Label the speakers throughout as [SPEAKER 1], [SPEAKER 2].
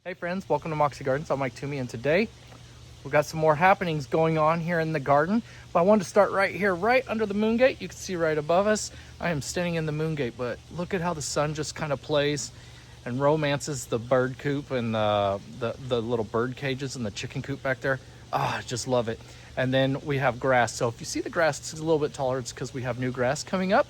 [SPEAKER 1] Hey friends, welcome to Moxie Gardens. I'm Mike Toomey, and today we've got some more happenings going on here in the garden. But I wanted to start right here, right under the moon gate. You can see right above us, I am standing in the moon gate, but look at how the sun just kind of plays and romances the bird coop and the little bird cages and the chicken coop back there. I just love it. And then we have grass. So if you see the grass is a little bit taller, it's because we have new grass coming up.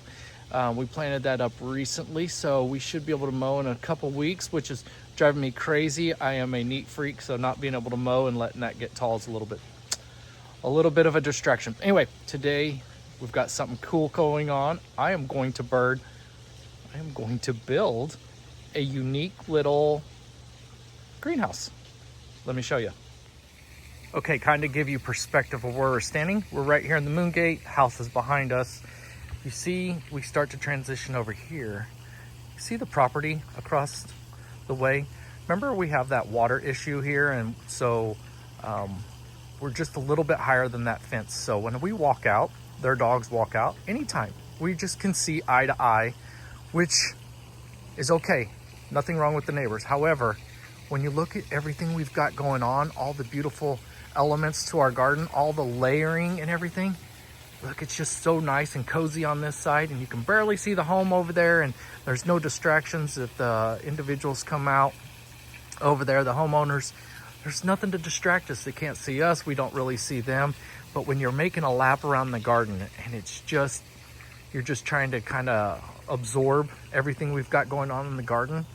[SPEAKER 1] We planted that up recently, so we should be able to mow in a couple weeks, which is driving me crazy. I am a neat freak, so not being able to mow and letting that get tall is a little bit of a distraction. Anyway, today we've got something cool going on. I am going to build a unique little greenhouse. Let me show you. Okay, kind of give you perspective of where we're standing. We're right here in the moon gate. House is behind us. You see, we start to transition over here. You see the property across the way? Remember, we have that water issue here, and so we're just a little bit higher than that fence. So when we walk out, their dogs walk out anytime. We just can see eye to eye, which is okay. Nothing wrong with the neighbors. However, when you look at everything we've got going on, all the beautiful elements to our garden, all the layering and everything, look, it's just so nice and cozy on this side, and you can barely see the home over there, and there's no distractions if the individuals come out over there, the homeowners. There's nothing to distract us. They can't see us. We don't really see them. But when you're making a lap around the garden and you're just trying to kind of absorb everything we've got going on in the garden.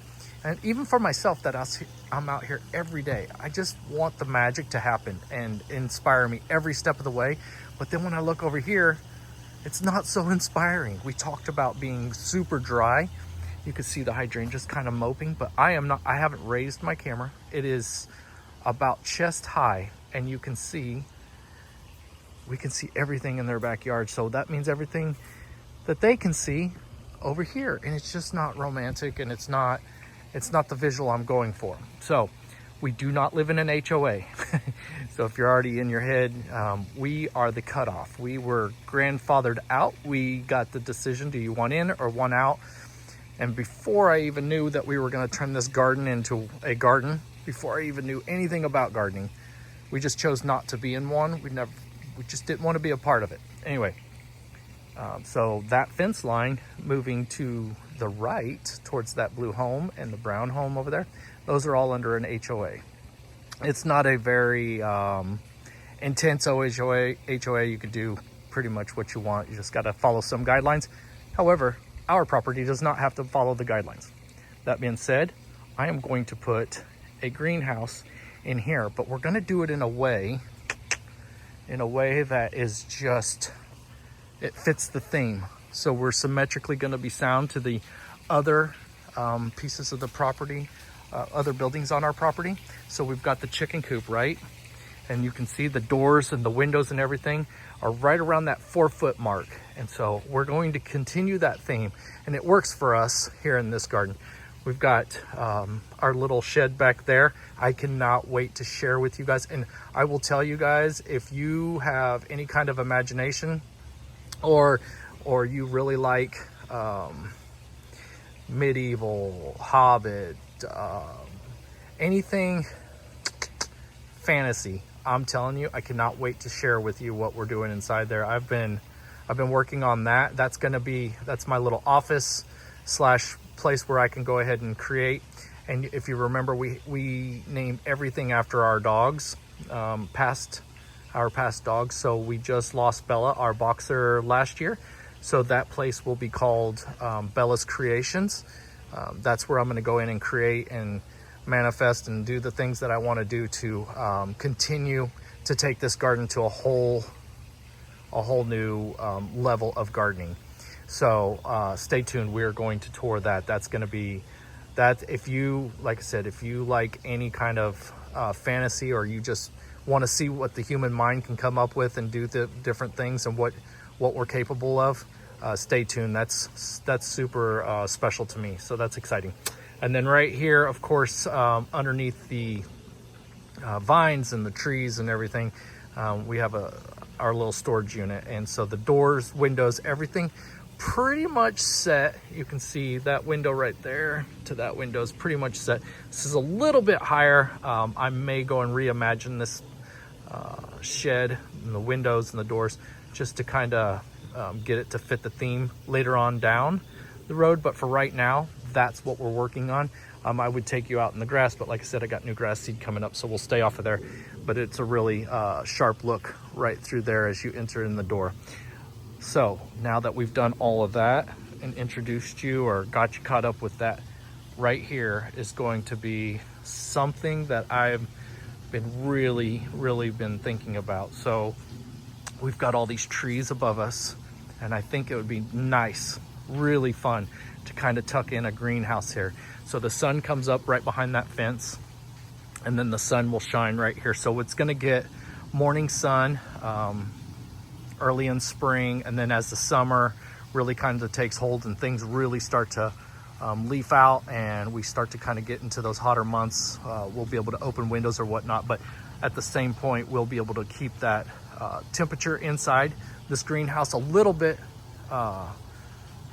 [SPEAKER 1] And even for myself, that I'm out here every day, I just want the magic to happen and inspire me every step of the way. But then when I look over here, it's not so inspiring. We talked about being super dry. You can see the hydrangeas kind of moping, but I haven't raised my camera. It is about chest high, and we can see everything in their backyard. So that means everything that they can see over here, and it's just not romantic, and it's not the visual I'm going for. So we do not live in an HOA. So if you're already in your head, we are the cutoff. We were grandfathered out. We got the decision, do you want in or want out? And before I even knew that we were gonna turn this garden into a garden, before I even knew anything about gardening, we just chose not to be in one. We just didn't want to be a part of it. Anyway, so that fence line moving to the right towards that blue home and the brown home over there, those are all under an HOA. It's not a very intense HOA. You can do pretty much what you want. You just got to follow some guidelines. However, our property does not have to follow the guidelines. That being said, I am going to put a greenhouse in here, but we're going to do it in a way that is just, it fits the theme. So we're symmetrically going to be sound to the other pieces of the property, other buildings on our property. So we've got the chicken coop, right? And you can see the doors and the windows and everything are right around that 4-foot mark. And so we're going to continue that theme, and it works for us here in this garden. We've got our little shed back there. I cannot wait to share with you guys. And I will tell you guys, if you have any kind of imagination, or you really like medieval, Hobbit, anything fantasy, I'm telling you, I cannot wait to share with you what we're doing inside there. I've been working on that. That's my little office / place where I can go ahead and create. And if you remember, we name everything after our dogs, past dogs. So we just lost Bella, our boxer, last year. So that place will be called Bella's Creations. That's where I'm going to go in and create and manifest and do the things that I want to do to continue to take this garden to a whole new level of gardening. So stay tuned. We're going to tour that. That's going to be that. If you, like I said, if you like any kind of fantasy, or you just want to see what the human mind can come up with and do the different things and what we're capable of, stay tuned. That's super special to me. So that's exciting. And then right here, of course, underneath the vines and the trees and everything, we have our little storage unit. And so the doors, windows, everything pretty much set. You can see that window right there to that window is pretty much set. This is a little bit higher. I may go and reimagine this shed and the windows and the doors just to kind of get it to fit the theme later on down the road. But for right now, that's what we're working on. I would take you out in the grass, but like I said, I got new grass seed coming up, so we'll stay off of there. But it's a really sharp look right through there as you enter in the door. So now that we've done all of that and introduced you or got you caught up with that, right here is going to be something that I've been really been thinking about. So we've got all these trees above us, and I think it would be nice, really fun to kind of tuck in a greenhouse here. So the sun comes up right behind that fence, and then the sun will shine right here. So it's gonna get morning sun early in spring, and then as the summer really kind of takes hold and things really start to leaf out and we start to kind of get into those hotter months, we'll be able to open windows or whatnot. But at the same point, we'll be able to keep that temperature inside this greenhouse a little bit.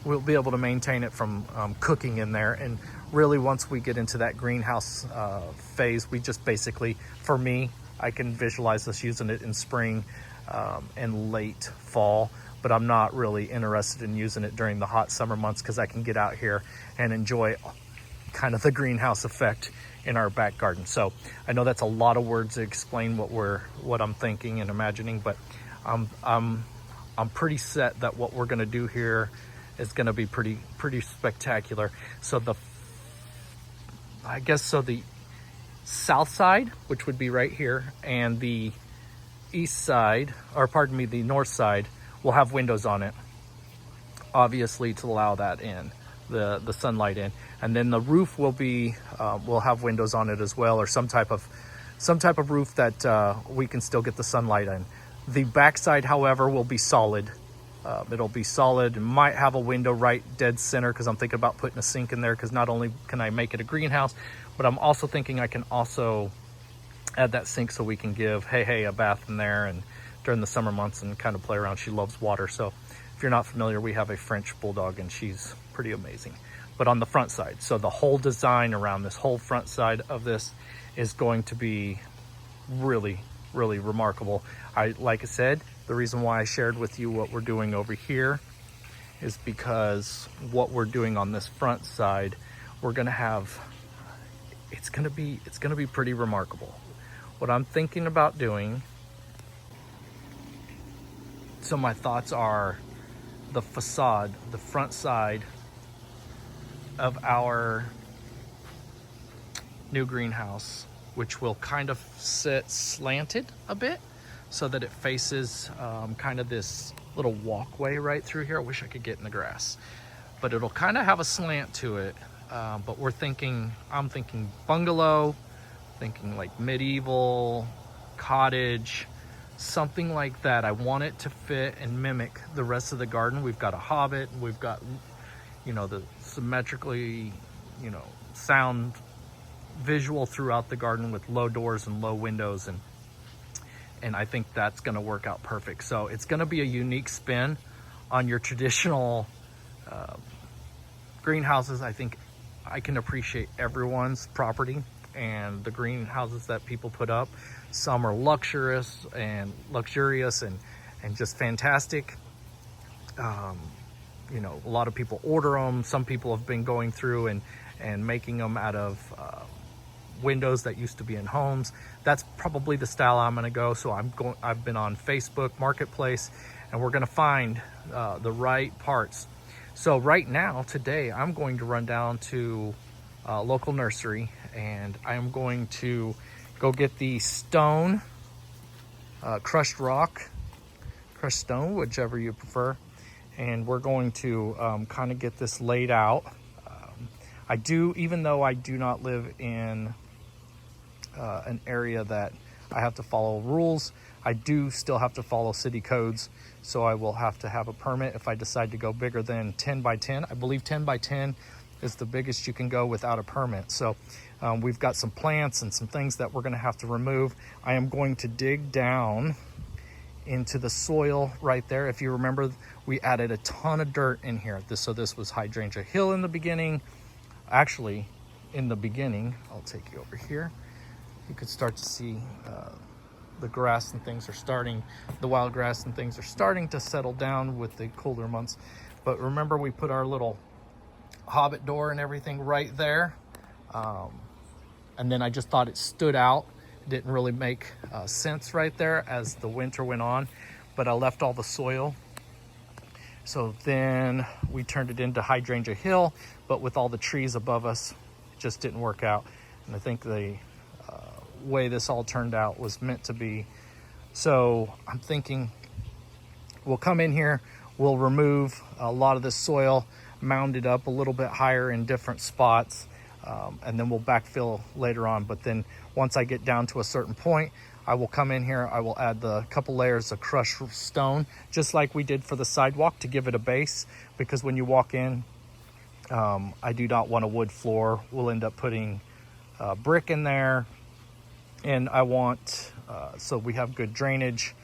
[SPEAKER 1] We'll be able to maintain it from cooking in there. And really, once we get into that greenhouse phase, we just basically, for me, I can visualize us using it in spring and late fall, but I'm not really interested in using it during the hot summer months because I can get out here and enjoy kind of the greenhouse effect in our back garden. So I know that's a lot of words to explain what I'm thinking and imagining, but I'm pretty set that what we're gonna do here is gonna be pretty spectacular. So the south side, which would be right here, and the east side, or pardon me, the north side, will have windows on it, obviously to allow that in, the sunlight in. And then the roof will be, will have windows on it as well, or some type of roof that we can still get the sunlight in. The backside, however, will be solid. It'll be solid and might have a window right dead center because I'm thinking about putting a sink in there, because not only can I make it a greenhouse, but I'm also thinking I can also add that sink so we can give Hey a bath in there and during the summer months and kind of play around. She loves water. So if you're not familiar, we have a French bulldog and she's pretty amazing. But on the front side, so the whole design around this whole front side of this is going to be really remarkable. Like I said, the reason why I shared with you what we're doing over here is because what we're doing on this front side, we're gonna have, it's gonna be pretty remarkable. What I'm thinking about doing, so my thoughts are the facade, the front side of our new greenhouse, which will kind of sit slanted a bit so that it faces kind of this little walkway right through here. I wish I could get in the grass, but it'll kind of have a slant to it. But I'm thinking bungalow, thinking like medieval, cottage, something like that. I want it to fit and mimic the rest of the garden. We've got a hobbit, we've got, the symmetrically, sound visual throughout the garden with low doors and low windows, and I think that's going to work out perfect. So it's going to be a unique spin on your traditional greenhouses. I think I can appreciate everyone's property and the greenhouses that people put up. Some are luxurious and just fantastic. A lot of people order them. Some people have been going through and making them out of windows that used to be in homes. That's probably the style I'm going to go. So I've been on Facebook Marketplace, and we're going to find the right parts. So right now, today, I'm going to run down to a local nursery, and I'm going to go get the stone, crushed rock, crushed stone, whichever you prefer. And we're going to kind of get this laid out. Even though I do not live in an area that I have to follow rules, I do still have to follow city codes. So I will have to have a permit if I decide to go bigger than 10 by 10. I believe 10 by 10 is the biggest you can go without a permit. So we've got some plants and some things that we're gonna have to remove. I am going to dig down into the soil right there. If you remember, we added a ton of dirt in here. So this was hydrangea hill in the beginning. Actually, in the beginning, I'll take you over here. You could start to see the grass and things are starting, the wild grass and things are starting to settle down with the colder months. But remember, we put our little hobbit door and everything right there. And then I just thought it stood out. It didn't really make sense right there as the winter went on, but I left all the soil. So then we turned it into hydrangea hill, but with all the trees above us, it just didn't work out. And I think the way this all turned out was meant to be. So I'm thinking we'll come in here, we'll remove a lot of this soil, mound it up a little bit higher in different spots, and then we'll backfill later on. But then once I get down to a certain point, I will come in here, I will add the couple layers of crushed stone, just like we did for the sidewalk, to give it a base, because when you walk in, I do not want a wood floor. We'll end up putting brick in there, and I want, so we have good drainage.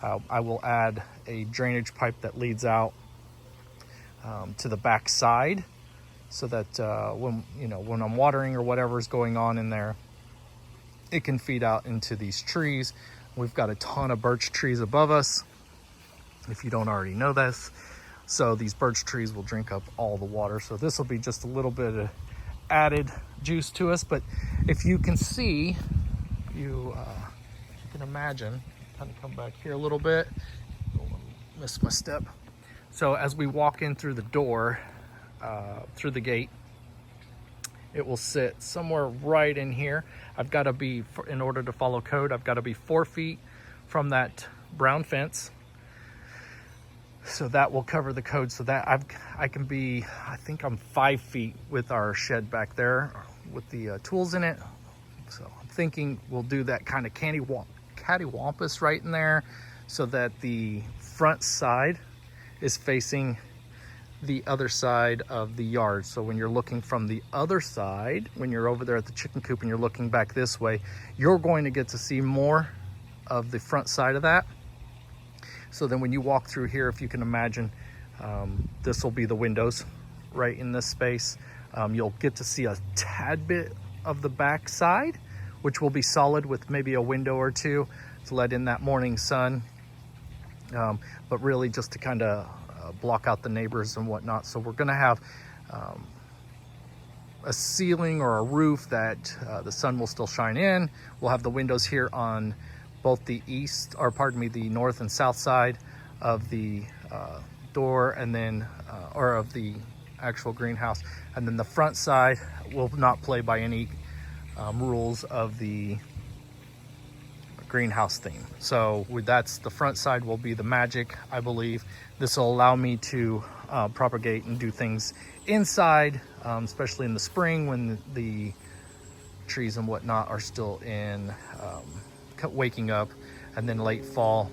[SPEAKER 1] I will add a drainage pipe that leads out to the back side, so that when I'm watering or whatever is going on in there, it can feed out into these trees. We've got a ton of birch trees above us, if you don't already know this. So these birch trees will drink up all the water. So this will be just a little bit of added juice to us. But if you can see, you can imagine, kind of come back here a little bit. Don't want to miss my step. So as we walk in through the door, through the gate, it will sit somewhere right in here. I've got to be, in order to follow code, I've got to be 4 feet from that brown fence. So that will cover the code, so that I can be, I think I'm 5 feet with our shed back there with the tools in it. So I'm thinking we'll do that kind of cattywampus right in there, so that the front side is facing the other side of the yard. So when you're looking from the other side, when you're over there at the chicken coop and you're looking back this way, you're going to get to see more of the front side of that. So then when you walk through here, if you can imagine, this will be the windows right in this space. You'll get to see a tad bit of the back side, which will be solid with maybe a window or two to let in that morning sun. But really just to kind of block out the neighbors and whatnot. So we're gonna have a ceiling or a roof that the sun will still shine in. We'll have the windows here on both the the north and south side of the door, and then, or of the actual greenhouse. And then the front side will not play by any rules of the greenhouse theme. So that's the front side will be the magic, I believe. This will allow me to propagate and do things inside, especially in the spring when the trees and whatnot are still in waking up, and then late fall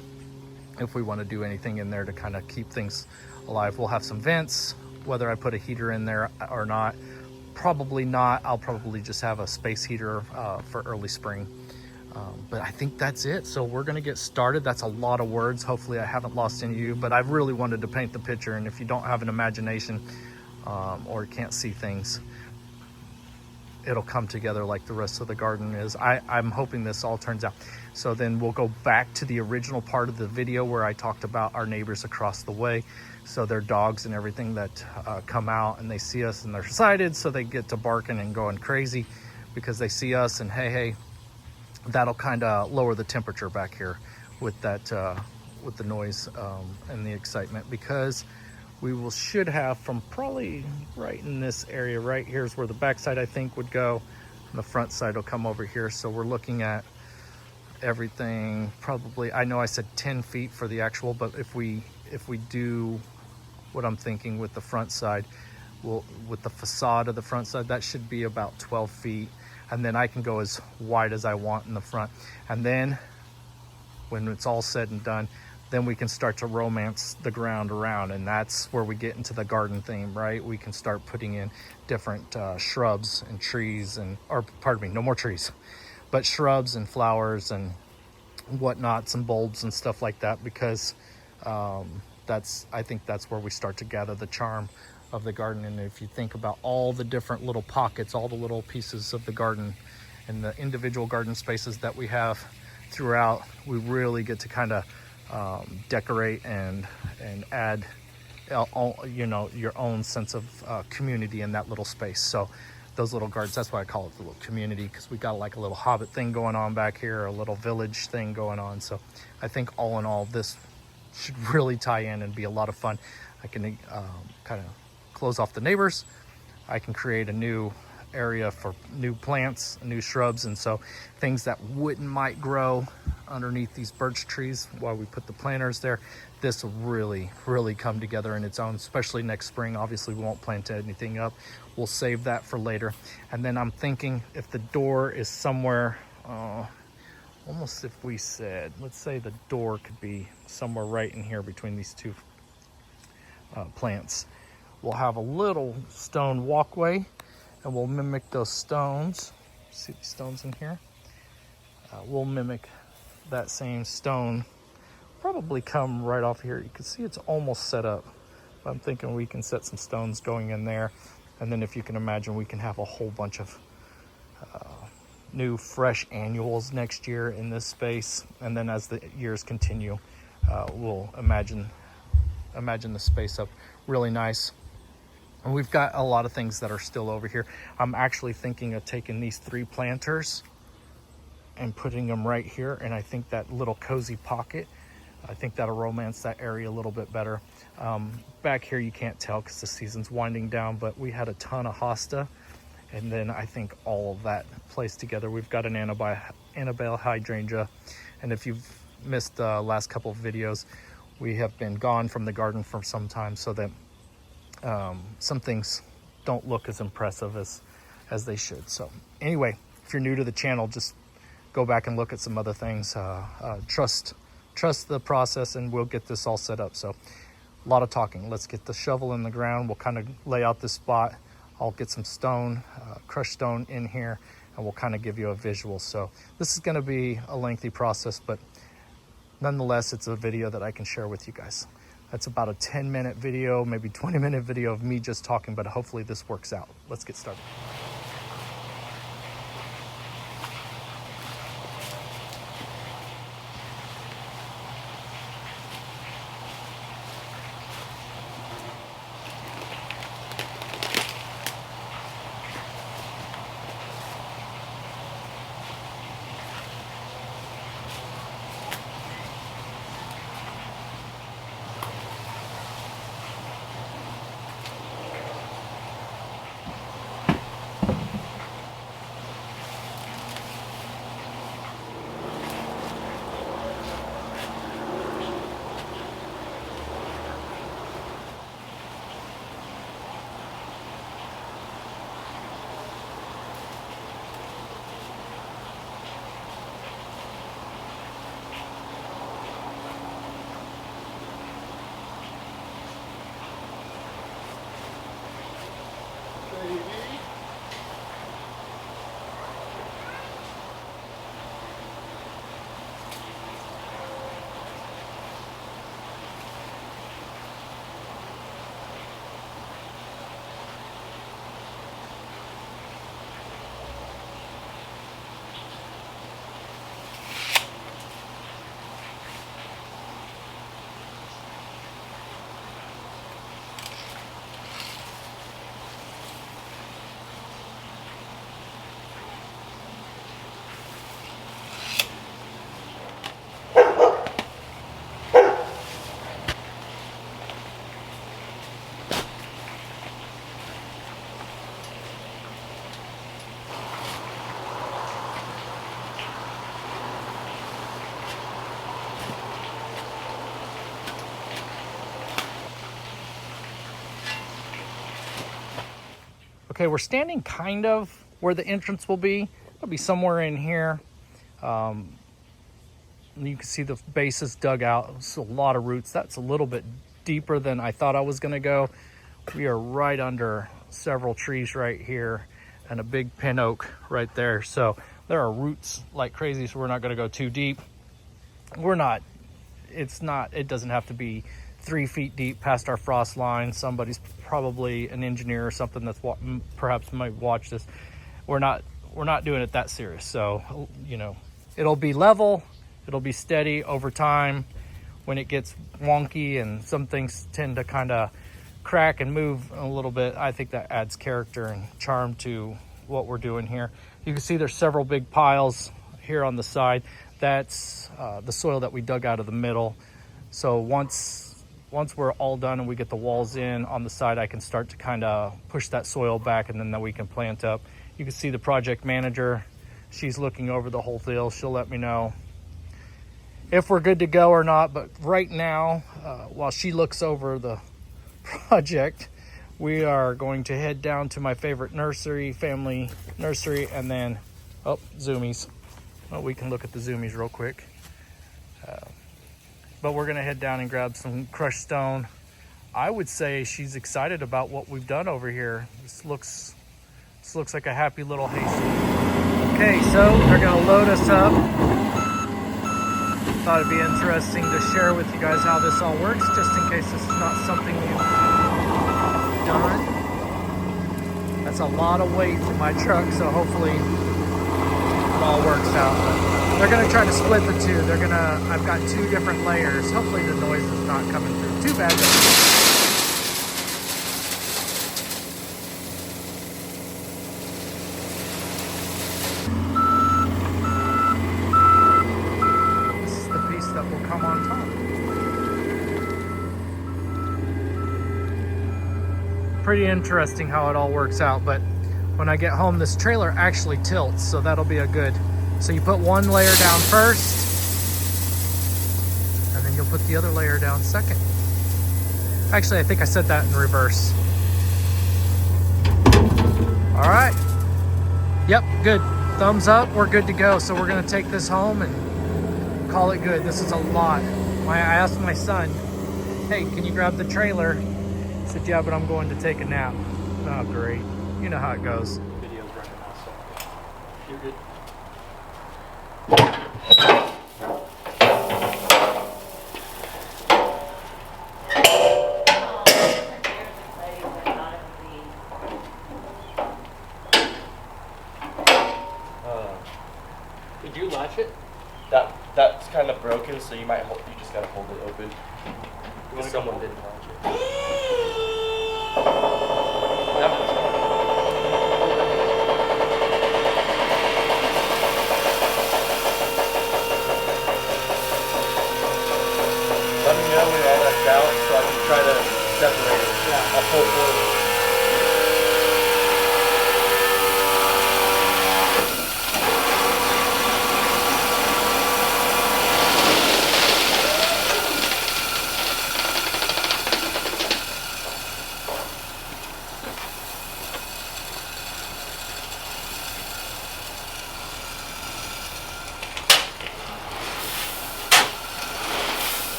[SPEAKER 1] if we want to do anything in there to kind of keep things alive. We'll have some vents, whether I put a heater in there or not. Probably not. I'll probably just have a space heater for early spring. But I think that's it. So we're going to get started. That's a lot of words. Hopefully I haven't lost any of you, but I really wanted to paint the picture. And if you don't have an imagination or can't see things, it'll come together like the rest of the garden is. I'm hoping this all turns out. So then we'll go back to the original part of the video where I talked about our neighbors across the way. So their dogs and everything that come out and they see us and they're excited. So they get to barking and going crazy because they see us, and hey, that'll kind of lower the temperature back here with that, with the noise and the excitement, because we should have from probably right in this area right here is where the backside I think would go, and the front side will come over here. So we're looking at everything probably, I know I said 10 feet for the actual, but if we do what I'm thinking with the front side, with the facade of the front side, that should be about 12 feet. And then I can go as wide as I want in the front. And then when it's all said and done, then we can start to romance the ground around. And that's where we get into the garden theme, right? We can start putting in different shrubs and trees, or pardon me, no more trees, but shrubs and flowers and whatnot, some bulbs and stuff like that, because I think that's where we start to gather the charm of the garden. And if you think about all the different little pockets, all the little pieces of the garden and the individual garden spaces that we have throughout, we really get to kind of decorate and add you know, your own sense of community in that little space. So those little gardens, that's why I call it the little community, because we got like a little hobbit thing going on back here, a little village thing going on. So I think all in all, this should really tie in and be a lot of fun. I can kind of close off the neighbors. I can create a new area for new plants, new shrubs, and so things that might grow underneath these birch trees while we put the planters there, this will really come together in its own, especially next spring. Obviously we won't plant anything up, we'll save that for later. And then I'm thinking, if the door is somewhere almost, if we said, let's say the door could be somewhere right in here between these two plants, we'll have a little stone walkway, and we'll mimic those stones. See these stones in here? We'll mimic that same stone, probably come right off here. You can see it's almost set up. But I'm thinking we can set some stones going in there. And then if you can imagine, we can have a whole bunch of new fresh annuals next year in this space. And then as the years continue, we'll imagine the space up really nice. And we've got a lot of things that are still over here. I'm actually thinking of taking these 3 planters and putting them right here. And I think that little cozy pocket, I think that'll romance that area a little bit better. Back here, you can't tell because the season's winding down, but we had a ton of hosta. And then I think all of that placed together. We've got an Annabelle hydrangea. And if you've missed the last couple of videos, we have been gone from the garden for some time, so that some things don't look as impressive as they should. So anyway, if you're new to the channel, just go back and look at some other things. Trust the process, and we'll get this all set up. So a lot of talking. Let's get the shovel in the ground. We'll kind of lay out this spot. I'll get some stone, crushed stone in here, and we'll kind of give you a visual. So this is going to be a lengthy process, but nonetheless, it's a video that I can share with you guys. That's about a 10-minute video, maybe 20-minute video of me just talking, but hopefully this works out. Let's get started. Okay, we're standing kind of where the entrance will be. It'll be somewhere in here. You can see the base is dug out. It's a lot of roots. That's a little bit deeper than I thought I was gonna go. We are right under several trees right here and a big pin oak right there. So there are roots like crazy, so we're not gonna go too deep. we're not, it doesn't have to be 3 feet deep past our frost line. Somebody's probably an engineer or something that's perhaps might watch this. We're not doing it that serious. So, you know, it'll be level, it'll be steady over time. When it gets wonky and some things tend to kind of crack and move a little bit, I think that adds character and charm to what we're doing here. You can see there's several big piles here on the side. That's the soil that we dug out of the middle. So once we're all done and we get the walls in on the side, I can start to kind of push that soil back, and then we can plant up. You can see the project manager. She's looking over the whole deal. She'll let me know if we're good to go or not. But right now, while she looks over the project, we are going to head down to my favorite nursery, family nursery, and then, zoomies. Well, we can look at the zoomies real quick. But we're gonna head down and grab some crushed stone. I would say she's excited about what we've done over here. This looks like a happy little hayseed. Okay, so they're gonna load us up. Thought it'd be interesting to share with you guys how this all works, just in case this is not something you've done. That's a lot of weight for my truck, so hopefully it all works out. But they're gonna try to split the two. I've got 2 different layers. Hopefully the noise is not coming through too bad. That will come on top. Pretty interesting how it all works out, but when I get home, this trailer actually tilts, so that'll be a good. So you put 1 layer down first, and then you'll put the other layer down second. Actually, I think I said that in reverse. All right. Yep, good. Thumbs up, we're good to go. So we're gonna take this home and call it good. This is a lot. I asked my son, hey, can you grab the trailer? He said, yeah, but I'm going to take a nap. Oh, great. You know how it goes. Video's running now, so you're good. Did you latch it?
[SPEAKER 2] That's kind of broken, so you just gotta hold it open. Someone didn't launch it. Let me know when all that's out so I can try to separate it. Yeah. I'll pull forward.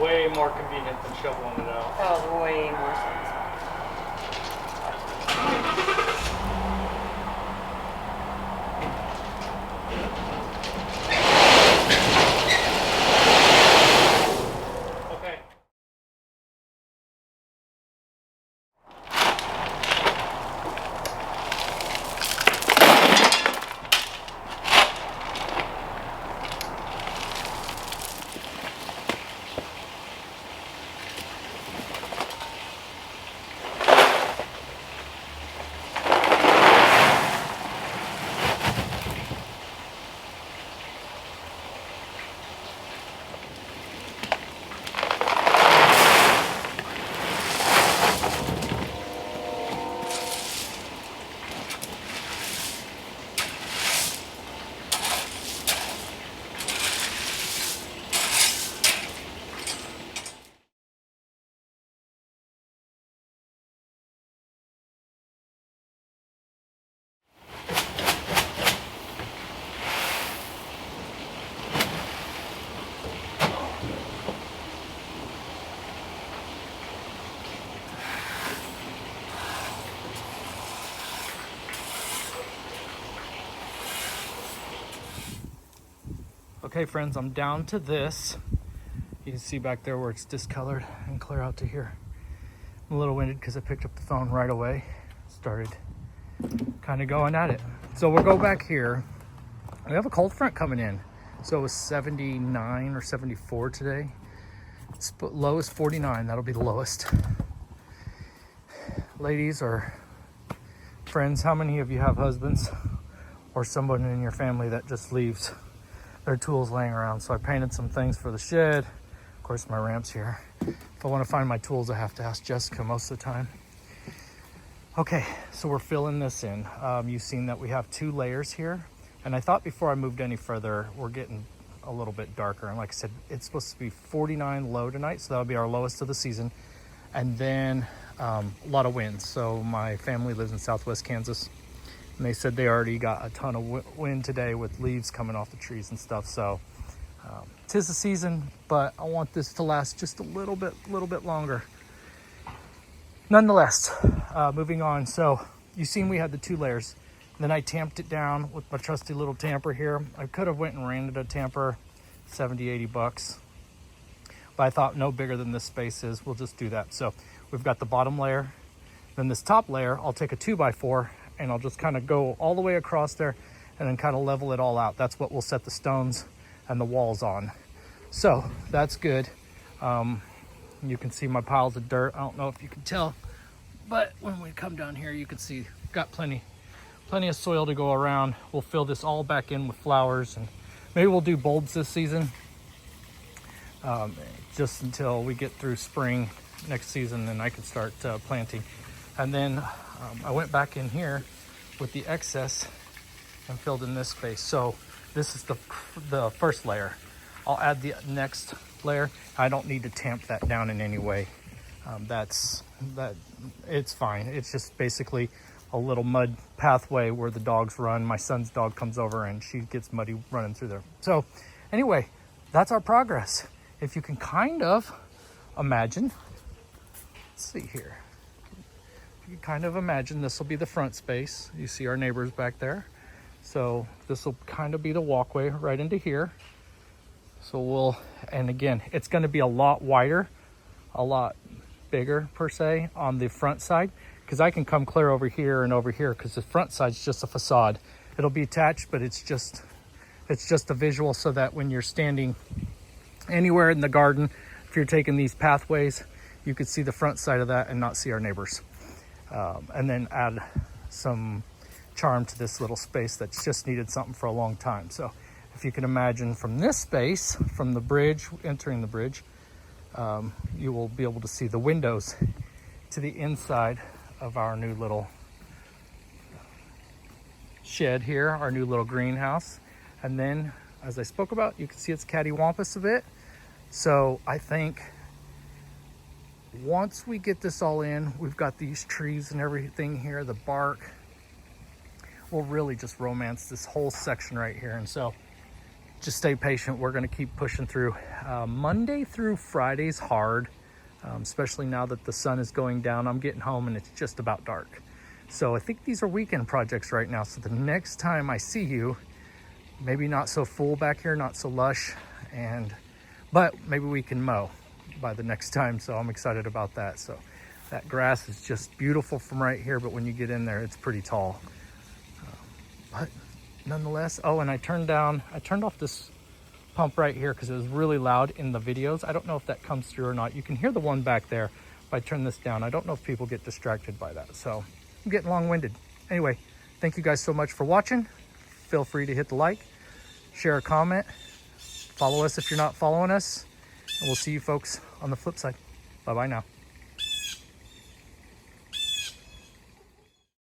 [SPEAKER 1] Way more convenient than shoveling it out.
[SPEAKER 3] Oh, way more sense.
[SPEAKER 1] Okay. Okay, friends, I'm down to this. You can see back there where it's discolored and clear out to here. I'm a little winded because I picked up the phone right away. Started kind of going at it. So we'll go back here. We have a cold front coming in. So it was 79 or 74 today. It's low is 49. That'll be the lowest. Ladies or friends, how many of you have husbands or someone in your family that just leaves their tools laying around? So I painted some things for the shed. Of course, my ramp's here. If I want to find my tools, I have to ask Jessica most of the time. Okay, so we're filling this in. You've seen that we have 2 layers here. And I thought before I moved any further, we're getting a little bit darker. And like I said, it's supposed to be 49 low tonight, so that'll be our lowest of the season. And then a lot of winds. So my family lives in Southwest Kansas, and they said they already got a ton of wind today with leaves coming off the trees and stuff. So 'tis the season, but I want this to last just a little bit longer. Nonetheless, moving on. So you've seen we had the 2 layers. Then I tamped it down with my trusty little tamper here. I could have went and rented a tamper, 70, 80 bucks. But I thought no bigger than this space is, we'll just do that. So we've got the bottom layer. Then this top layer, I'll take a 2x4 and I'll just kind of go all the way across there and then kind of level it all out. That's what we'll set the stones and the walls on. So that's good. You can see my piles of dirt. I don't know if you can tell, but when we come down here, you can see got plenty of soil to go around. We'll fill this all back in with flowers, and maybe we'll do bulbs this season, just until we get through spring next season, and I can start planting. And then I went back in here with the excess and filled in this space. So this is the first layer. I'll add the next layer. I don't need to tamp that down in any way. It's fine. It's just basically a little mud pathway where the dogs run. My son's dog comes over and she gets muddy running through there. So anyway, that's our progress. If you can kind of imagine, let's see here. You can kind of imagine this will be the front space. You see our neighbors back there. So this will kind of be the walkway right into here. So and again, it's going to be a lot wider, a lot bigger per se on the front side, because I can come clear over here and over here, because the front side's just a facade. It'll be attached, but it's just a visual, so that when you're standing anywhere in the garden, if you're taking these pathways, you could see the front side of that and not see our neighbors. And then add some charm to this little space that's just needed something for a long time. So if you can imagine from this space, from the bridge, entering the bridge, you will be able to see the windows to the inside of our new little shed here, our new little greenhouse. And then, as I spoke about, you can see it's cattywampus a bit. So I think once we get this all in, we've got these trees and everything here, the bark, we'll really just romance this whole section right here. And so just stay patient. We're going to keep pushing through. Monday through Friday's hard, especially now that the sun is going down. I'm getting home and it's just about dark. So I think these are weekend projects right now. So the next time I see you, maybe not so full back here, not so lush, but maybe we can mow by the next time. So I'm excited about that. So that grass is just beautiful from right here, but when you get in there, it's pretty tall. But nonetheless, oh, and I turned off this pump right here because it was really loud in the videos. I don't know if that comes through or not. You can hear the one back there if I turn this down. I don't know if people get distracted by that. So I'm getting long-winded. Anyway, thank you guys so much for watching. Feel free to hit the like, share a comment, follow us if you're not following us, and we'll see you folks on the flip side. Bye-bye now.